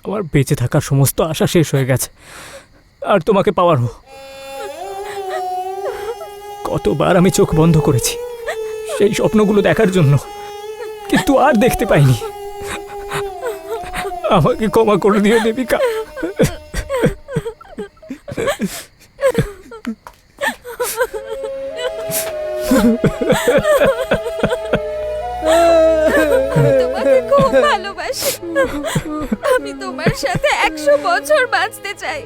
আমার বেঁচে থাকার সমস্ত আশা শেষ হয়ে গেছে, আর তোমাকে পাওয়ারও। কতবার আমি চোখ বন্ধ করেছি সেই স্বপ্নগুলো দেখার জন্য, কিন্তু আর দেখতে পাইনি। আমাকে ক্ষমা করে দিও দেবিকা। তোমাকে খুব ভালোবাসি। আমি তোমার সাথে 100 বছর বাঁচতে চাই।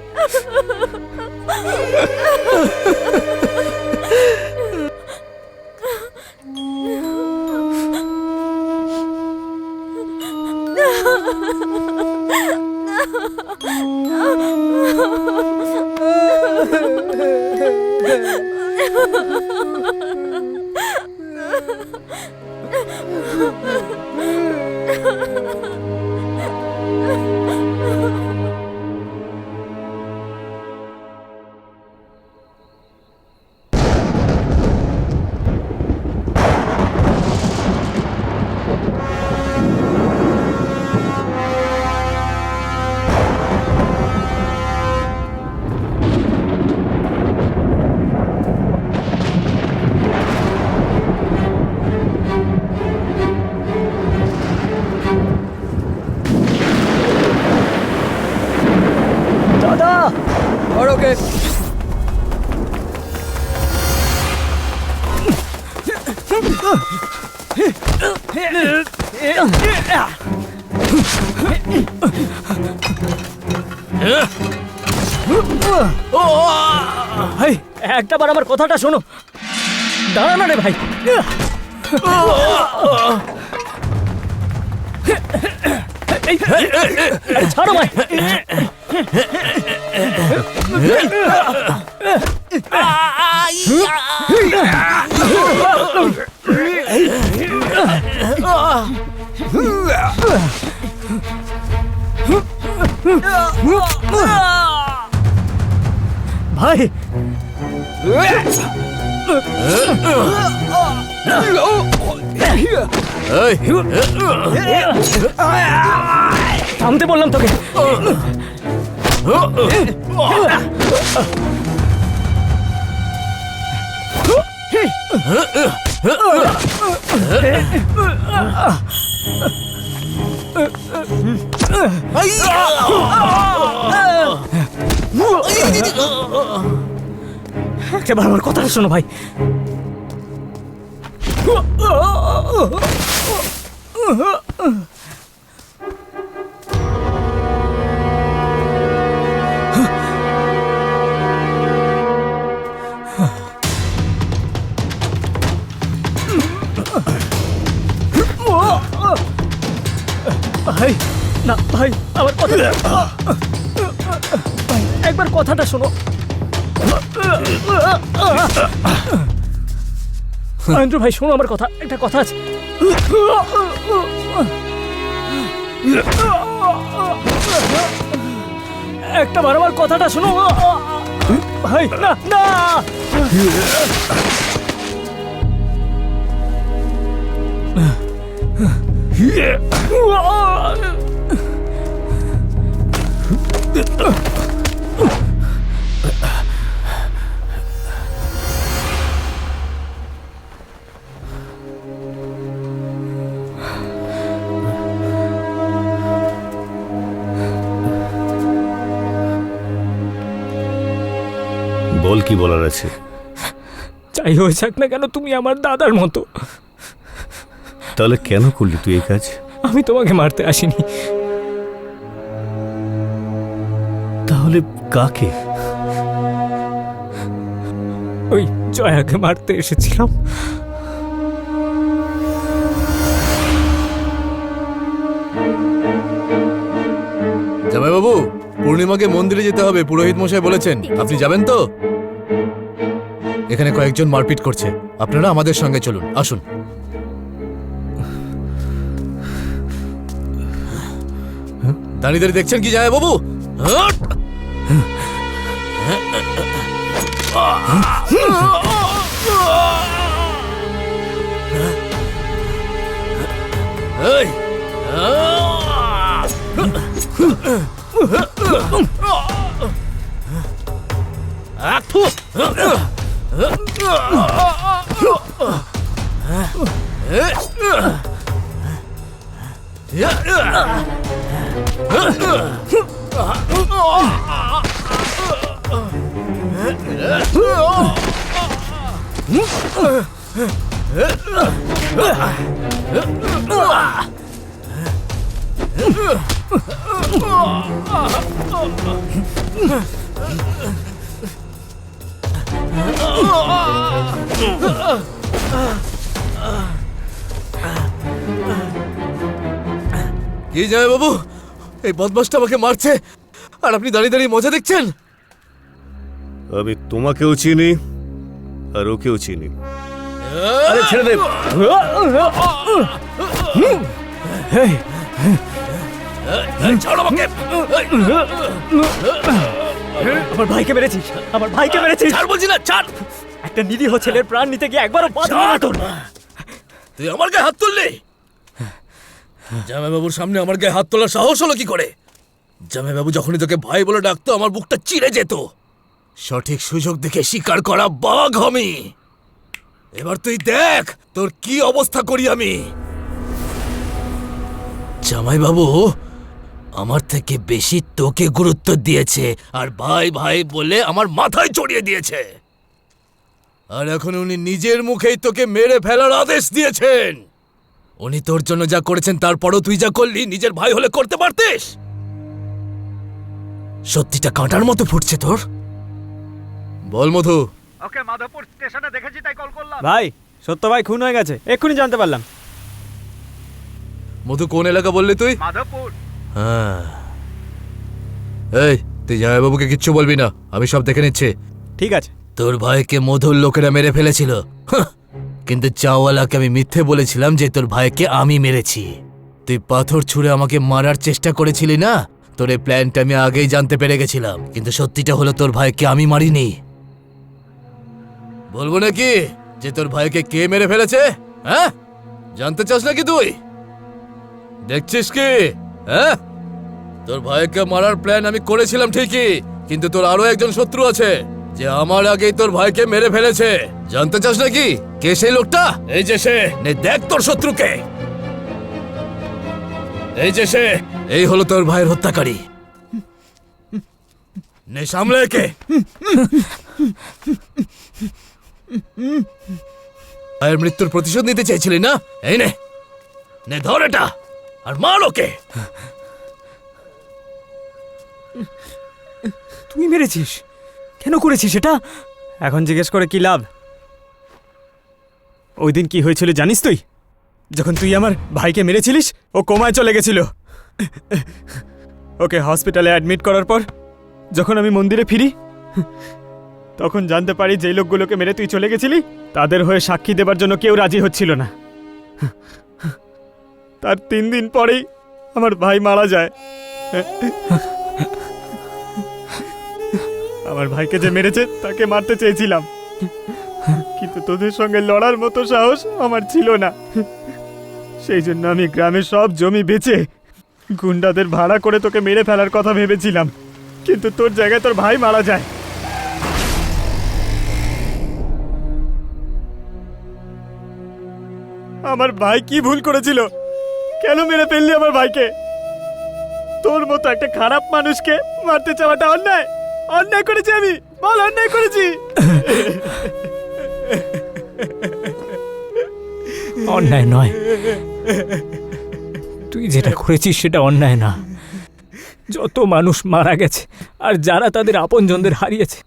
দাদা, আর ওকে ভাই একটাবার আমার কথাটা শোনো। দাঁড়া না রে ভাই। ছাড়ো ভাই। ভাই থামতে বললাম তোকে। একবার আমার কথাটা শোনো ভাই। ভাই না ভাই, আমার কথা ভাই, একবার কথাটা শোনো। আন্দ্রু ভাই শোনো আমার কথা, একটা কথা আছে। একটা বার আমার কথাটা শোনো ভাই। না না বল, কি বলার আছে? যাই হয়ে যাক না কেন, তুমি আমার দাদার মতো। তাহলে কেন করলি তুই এই কাজ? আমি তোমাকে মারতে আসিনি। তাহলে কাকে? ওই জয়াকে মারতে এসেছিলাম। জামাইবাবু, পূর্ণিমাকে মন্দিরে যেতে হবে, পুরোহিত মশাই বলেছেন। আপনি যাবেন তো? এখানে কয়েকজন মারপিট করছে, আপনারা আমাদের সঙ্গে চলুন, আসুন। দাঁড়িয়ে দাঁড়িয়ে দেখছেন কি জামাইবাবু? এই কি যায় বাবু, এই বদমাসটা আমাকে মারছে আর আপনি দাঁড়িয়ে দাঁড়িয়ে মজা দেখছেন। আমি তোমাকেও চিনি আর ওকেও চিনি। আরে ছেড়ে দে। ছাড়ো আমাকে। আমার ভাইকে মেরেছিস, আমার ভাইকে মেরেছিস। ছাড় বলছি না, ছাড়। একটা নিরীহ ছেলের প্রাণ নিতে গিয়ে একবারও বাঁচবে না তোর। তুই আমার গায়ে হাত তুললি? জামাইবাবুর সামনে আমার গায়ে হাত তোলার সাহস হলো কি করে? জামাইবাবু যখনই তোকে ভাই বলে ডাকতো আমার বুকটা চিড়ে যেত। সঠিক সুযোগ দেখে শিকার করা বাঘ আমি। এবার তুই দেখ তোর কি অবস্থা করি আমি। জামাইবাবু আমার থেকে বেশি তোকে গুরুত্ব দিয়েছে আর ভাই ভাই বলে আমার মাথায় চড়িয়ে দিয়েছে। আর এখন উনি নিজের মুখেই তোকে মেরে ফেলার আদেশ দিয়েছেন। উনি তোর জন্য যা করেছেন তারপরও তুই যা করলি নিজের ভাই হলে করতে পারতিস। সত্যিটা কাঁটার মতো ফুটছে তোর। বল মধু। ওকে মাধবপুর স্টেশনে দেখেছি তাই কল করলাম। ভাই সত্য ভাই খুন হয়ে গেছে, এক্ষুনি জানতে পারলাম। মধু কোন এলাকা বললি তুই? মাধবপুর। হ্যাঁ, এই তুই জামাইবাবুকে কিচ্ছু বলবি না, আমি সব দেখে নিচ্ছি। ঠিক আছে। তোর ভাইকে মধুর লোকেরা মেরে ফেলেছিল, কিন্তু চাওয়ালাকে আমি মিথ্যে বলেছিলাম যে তোর ভাইকে আমি মেরেছি। তুই পাথর ছুঁড়ে আমাকে মারার চেষ্টা করেছিলি না? তোর এই প্ল্যানটা আমি আগেই জানতে পেরে গেছিলাম, কিন্তু সত্যিটা হলো তোর ভাইকে আমি মারিনি। বলবো নাকি যে তোর ভাইকে কে মেরে ফেলেছে? হ্যাঁ, জানতে চাস নাকি তুই? দেখছিস কি? হ্যাঁ, তোর ভাইকে মারার প্ল্যান আমি করেছিলাম ঠিকই, কিন্তু তোর আরো একজন শত্রু আছে যে আমার আগেই তোর ভাইকে মেরে ফেলেছে। জানতে চাস নাকি কে সেই লোকটা? এই যে সে, নে দেখ তোর শত্রুকে। এই যে সে, এই হলো তোর ভাইয়ের হত্যাকারী। নে সামলে একে। ভাইয়ের মৃত্যুর প্রতিশোধ নিতে চাইছিলি না? এই নে, নে ধর এটা আর মার ওকে। তুই মেরেছিস? কেন করেছিস এটা? এখন জিজ্ঞেস করে কি লাভ? ওই দিন কি হয়েছিল জানিস তুই? যখন তুই আমার ভাইকে মেরেছিলিস ও কোমায় চলে গেছিল। ওকে হসপিটালে অ্যাডমিট করার পর যখন আমি মন্দিরে ফিরি তখন জানতে পারি যেই লোকগুলোকে মেরে তুই চলে গেছিলি তাদের হয়ে সাক্ষী দেবার জন্য কেউ রাজি হচ্ছিল না। তার 3 দিন পরেই আমার ভাই মারা যায়। আমার ভাইকে যে মেরেছে তাকে মারতে চেয়েছিলাম, কিন্তু তোদের সঙ্গে লড়ার মতো সাহস আমার ছিল না। সেই জন্য আমি গ্রামের সব জমি বেচে গুন্ডাদের ভাড়া করে তোকে মেরে ফেলার কথা ভেবেছিলাম, কিন্তু তোর জায়গায় তোর ভাই মারা যায়। আমার ভাই কি ভুল করেছিল? কেন মেরে ফেললি আমার ভাইকে? তোর মতো একটা খারাপ মানুষকে মারতে চাওয়াটা অন্যায়। অন্যায় করেছি আমি, বল অন্যায় করেছি। অন্যায় নয়, তুই যেটা করেছিস সেটা অন্যায় না। যত মানুষ মারা গেছে আর যারা তাদের আপনজনদের হারিয়েছে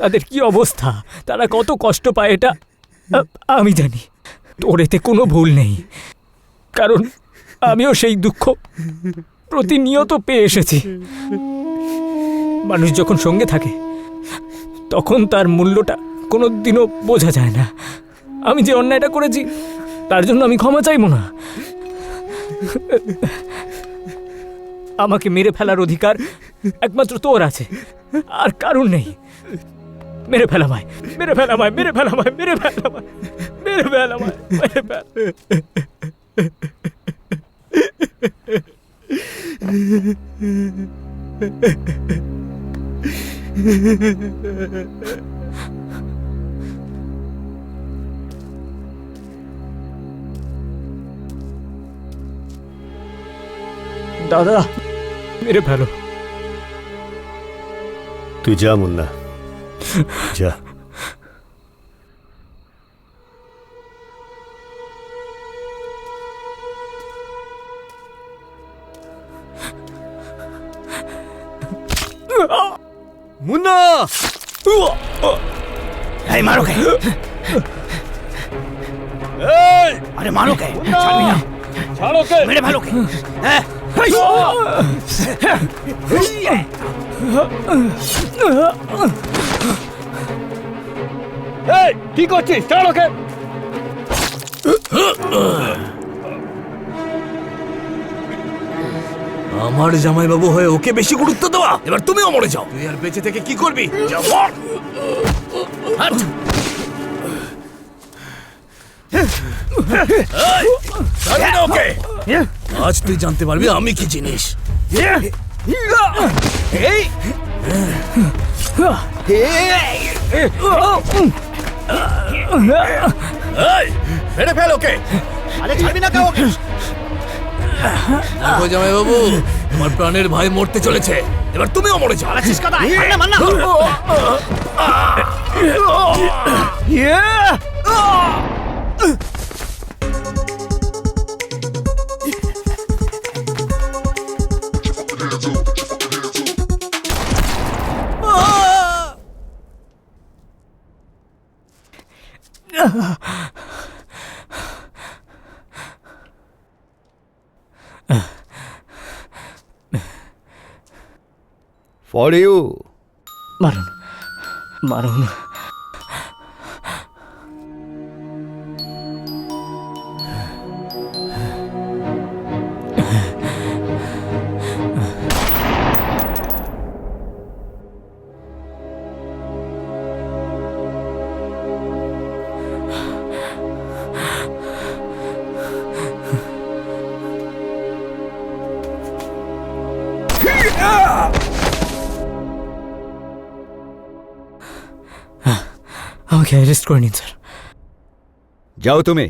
তাদের কি অবস্থা, তারা কত কষ্ট পায় এটা আমি জানি। তোর এতে কোনো ভুল নেই, কারণ আমিও সেই দুঃখ প্রতিনিয়ত পেয়ে এসেছি। মানুষ যখন সঙ্গে থাকে তখন তার মূল্যটা কোনো দিনও বোঝা যায় না। আমি যে অন্যায়টা করেছি তার জন্য আমি ক্ষমা চাইব না। আমাকে মেরে ফেলার অধিকার একমাত্র তোর আছে, আর কারণ নেই। মেরে ফেলা ভাই, মেরে ফেলা ভাই, মেরে ফেলা ভাই, মেরে ফেলা ভাই, মেরে ফেলা ভাই, মেরে ফেলা। দাদা মেরে ফেলো। তুই যা মুন্না, যা। মুন্না! এই মারো কে? আরে মারো কে? ছাড়বি না, ছাড়ো কে! মেরে ফেলো কে? হ্যাঁ? কি করছিস? ছাড়ো কে! আমার জামাইবাবু হয়ে ওকে বেশি গুরুত্ব দেওয়া, এবার তুমিও মরে যাও। তুই আর বেঁচে থেকে কি করবি? যা মর! হাট! এই, ছাড়বি না ওকে। আজ তুই জানতে পারবি আমি কি জিনিস। এই, মেরে ফেল ওকে। আরে ছাড়বি না কেউ ওকে? দেখো জামাইবাবু, তোমার প্রাণের ভাই মরতে চলেছে, এবার তুমিও মরে যাও। আছিস কথা, মার না, মার না। For you. মারুন, মারুন। আমাকে অ্যারেস্ট করে নিন স্যার। যাও তুমি।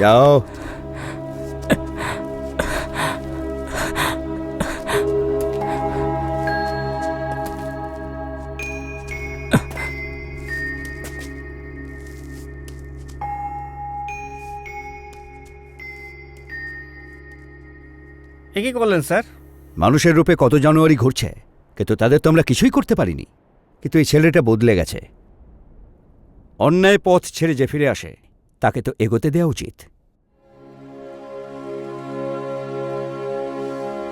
যাও। এ কি করলেন স্যার? মানুষের রূপে কত জানুয়ারি ঘুরছে, কিন্তু তাদের তো আমরা কিছুই করতে পারিনি। কিন্তু এই ছেলেটা বদলে গেছে। অন্যায় পথ ছেড়ে যে ফিরে আসে তাকে তো এগোতে দেওয়া উচিত।